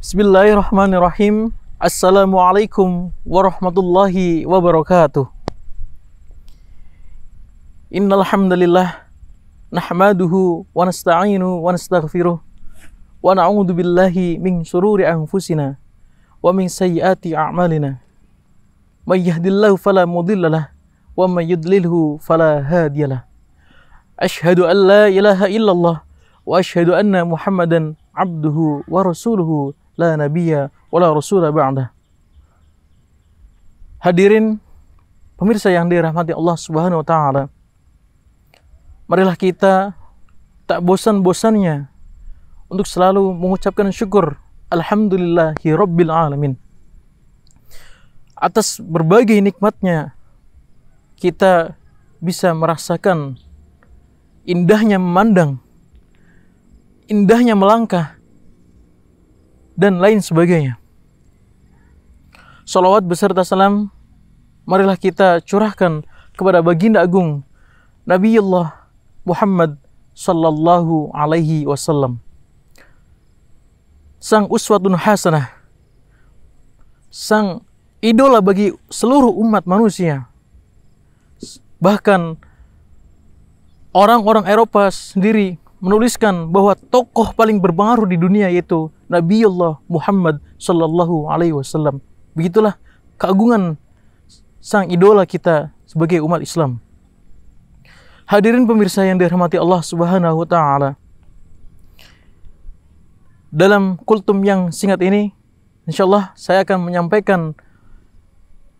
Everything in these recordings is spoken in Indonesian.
Bismillahirrahmanirrahim. Assalamualaikum warahmatullahi wabarakatuh. Innal hamdalillah nahmaduhu wa nasta'inu wa nastaghfiruh wa na'udzu billahi min shururi anfusina wa min sayyiati a'malina. May yahdihillahu fala mudhillalah wa may yudlilhu fala hadiyalah. Asyhadu an la ilaha illallah wa asyhadu anna Muhammadan abduhu wa rasuluhu la nabiyya wa la rasula ba'dah. Hadirin pemirsa yang dirahmati Allah Subhanahu wa taala. Marilah kita tak bosan-bosannya untuk selalu mengucapkan syukur alhamdulillahi rabbil alamin. Atas berbagai nikmatnya kita bisa merasakan indahnya memandang, indahnya melangkah, dan lain sebagainya. Shalawat beserta salam marilah kita curahkan kepada baginda agung Nabiullah Muhammad sallallahu alaihi wasallam, sang uswatun hasanah, sang idola bagi seluruh umat manusia. Bahkan orang-orang Eropa sendiri menuliskan bahwa tokoh paling berpengaruh di dunia yaitu Nabiullah Muhammad sallallahu alaihi wasallam. Begitulah keagungan sang idola kita sebagai umat Islam. Hadirin pemirsa yang dirahmati Allah Subhanahu wa taala. Dalam kultum yang singkat ini, insyaallah saya akan menyampaikan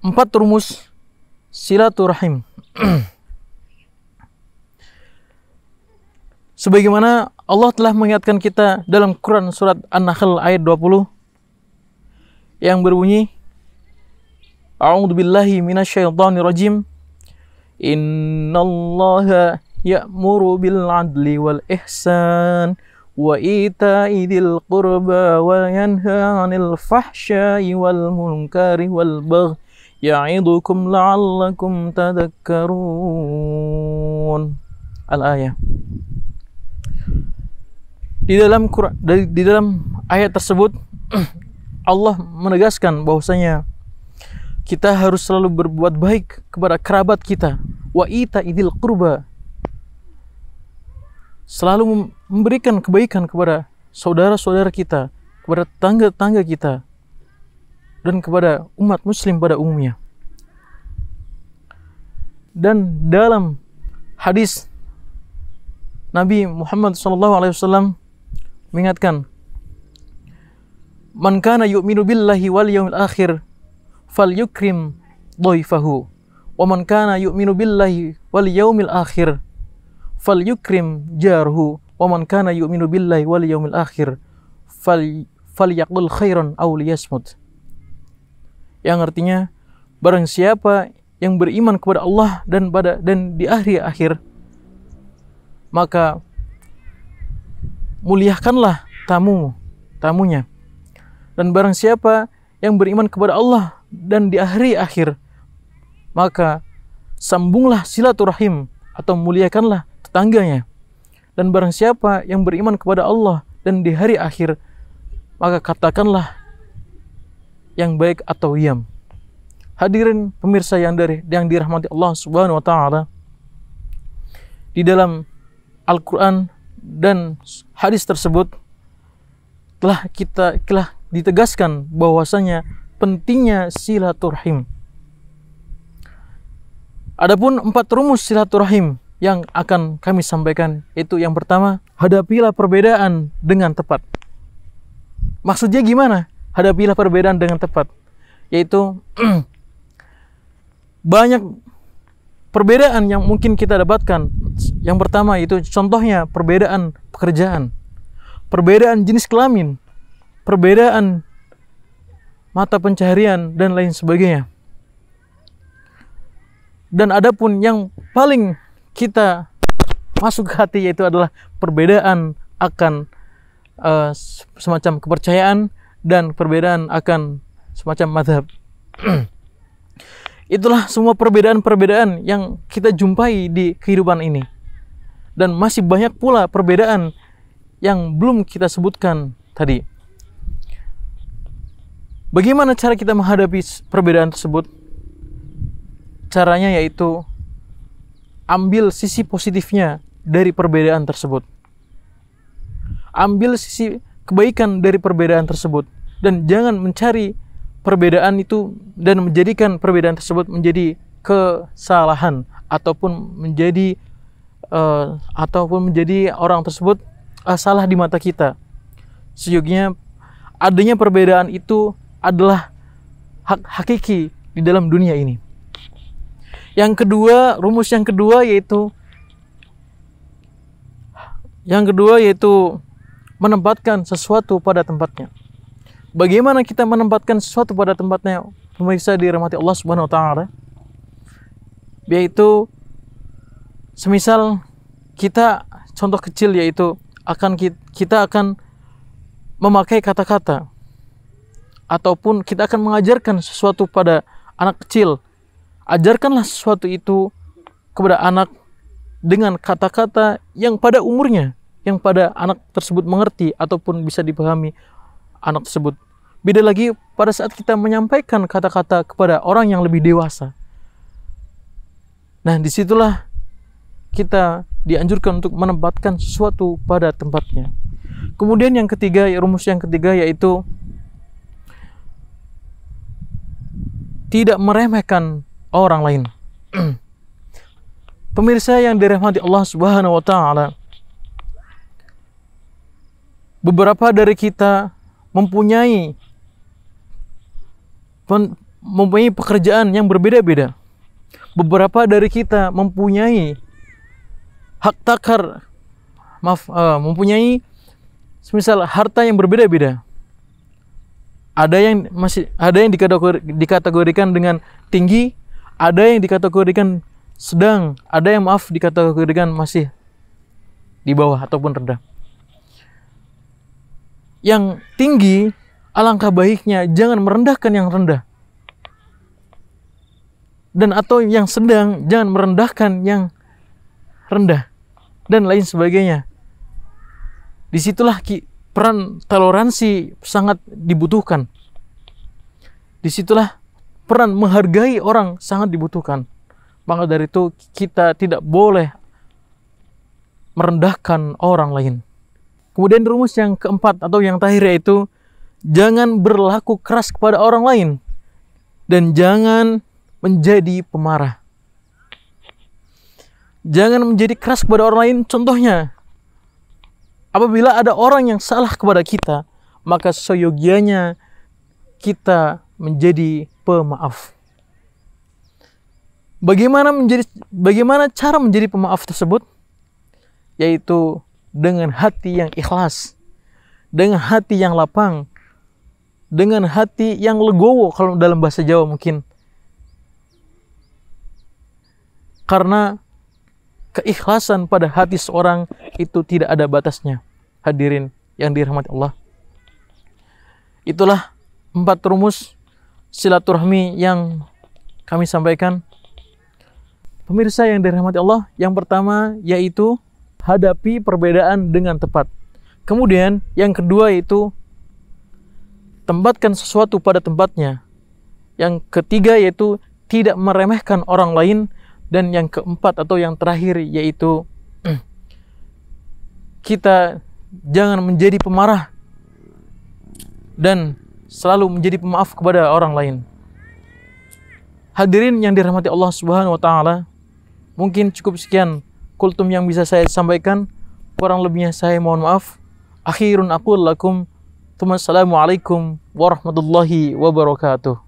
4 rumus silaturahim. Sebagaimana Allah telah mengingatkan kita dalam Quran surat An-Nahl ayat 20 yang berbunyi, A'udzu billahi minasyaitonir rajim. Innallaha ya'muru bil 'adli wal ihsan wa ita'i dzil qurba wa yanha 'anil fahsya'i wal munkari wal baghi ya'idukum la'allakum tadhakkarun. Al-ayah. Di dalam ayat tersebut Allah menegaskan bahwasanya kita harus selalu berbuat baik kepada kerabat kita, wa ita idil qurba, selalu memberikan kebaikan kepada saudara-saudara kita, kepada tetangga-tetangga kita, dan kepada umat muslim pada umumnya. Dan dalam hadis Nabi Muhammad SAW mengingatkan, man kana yu'minu billahi wal yawmil akhir falyukrim dhaifahu wa man kana yu'minu billahi wal yawmil akhir falyukrim jarhu wa man kana yu'minu billahi wal yawmil akhir falyaqul khairan aw liyasmut. Yang artinya, barang siapa yang beriman kepada Allah dan di akhir, maka muliakanlah tamunya. Dan barang siapa yang beriman kepada Allah dan di akhir, maka sambunglah silaturahim atau muliakanlah tetangganya. Dan barang siapa yang beriman kepada Allah dan di hari akhir, maka katakanlah yang baik atau diam. Hadirin pemirsa yang dirahmati Allah Subhanahu wa taala, di dalam Al-Qur'an dan hadis tersebut telah ditegaskan bahwasanya pentingnya silaturahim. Adapun 4 rumus silaturahim yang akan kami sampaikan, yaitu yang pertama, hadapilah perbedaan dengan tepat. Maksudnya gimana? Hadapilah perbedaan dengan tepat, yaitu banyak perbedaan yang mungkin kita dapatkan. Yang pertama itu contohnya perbedaan pekerjaan, perbedaan jenis kelamin, perbedaan mata pencaharian, dan lain sebagainya. Dan adapun yang paling kita masuk ke hati, yaitu adalah perbedaan akan semacam kepercayaan dan perbedaan akan semacam mazhab. Itulah semua perbedaan-perbedaan yang kita jumpai di kehidupan ini. Dan masih banyak pula perbedaan yang belum kita sebutkan tadi. Bagaimana cara kita menghadapi perbedaan tersebut? Caranya yaitu ambil sisi positifnya dari perbedaan tersebut. Ambil sisi kebaikan dari perbedaan tersebut dan jangan mencari perbedaan itu dan menjadikan perbedaan tersebut menjadi kesalahan ataupun menjadi orang tersebut salah di mata kita. Sejujurnya adanya perbedaan itu adalah hak hakiki di dalam dunia ini. Yang kedua, rumus yang kedua yaitu menempatkan sesuatu pada tempatnya. Bagaimana kita menempatkan sesuatu pada tempatnya, pemirsa dirahmati Allah Subhanahu wa taala? Yaitu semisal kita, contoh kecil yaitu kita akan memakai kata-kata ataupun kita akan mengajarkan sesuatu pada anak kecil. Ajarkanlah sesuatu itu kepada anak dengan kata-kata yang pada umurnya, yang pada anak tersebut mengerti ataupun bisa dipahami anak tersebut. Beda lagi pada saat kita menyampaikan kata-kata kepada orang yang lebih dewasa. Nah, disitulah kita dianjurkan untuk menempatkan sesuatu pada tempatnya. Kemudian yang ketiga, rumus yang ketiga yaitu tidak meremehkan orang lain. Pemirsa yang dirahmati Allah Subhanahu wa taala, beberapa dari kita mempunyai pekerjaan yang berbeda-beda. Beberapa dari kita mempunyai hak takar, mempunyai semisal harta yang berbeda-beda. Ada yang dikategorikan dengan tinggi, ada yang dikategorikan sedang, ada yang dikategorikan masih di bawah ataupun rendah. Yang tinggi, alangkah baiknya jangan merendahkan yang rendah. Dan atau yang sedang, jangan merendahkan yang rendah. Dan lain sebagainya. Disitulah peran toleransi sangat dibutuhkan. Disitulah peran menghargai orang sangat dibutuhkan. Maka dari itu kita tidak boleh merendahkan orang lain. Kemudian rumus yang keempat atau yang terakhir yaitu jangan berlaku keras kepada orang lain dan jangan menjadi pemarah. Jangan menjadi keras kepada orang lain. Contohnya, apabila ada orang yang salah kepada kita, maka seyogianya kita menjadi pemaaf. Bagaimana cara menjadi pemaaf tersebut? Yaitu dengan hati yang ikhlas, dengan hati yang lapang, dengan hati yang legowo kalau dalam bahasa Jawa mungkin. Karena keikhlasan pada hati seorang itu tidak ada batasnya. Hadirin yang dirahmati Allah. Itulah 4 rumus silaturahmi yang kami sampaikan. Pemirsa yang dirahmati Allah, yang pertama yaitu hadapi perbedaan dengan tepat. Kemudian yang kedua yaitu tempatkan sesuatu pada tempatnya. Yang ketiga yaitu tidak meremehkan orang lain. Dan yang keempat atau yang terakhir yaitu kita jangan menjadi pemarah dan selalu menjadi pemaaf kepada orang lain. Hadirin yang dirahmati Allah Subhanahu wa taala, mungkin cukup sekian kultum yang bisa saya sampaikan. Kurang lebihnya saya mohon maaf. Akhirun aqul lakum, assalamualaikum warahmatullahi wabarakatuh.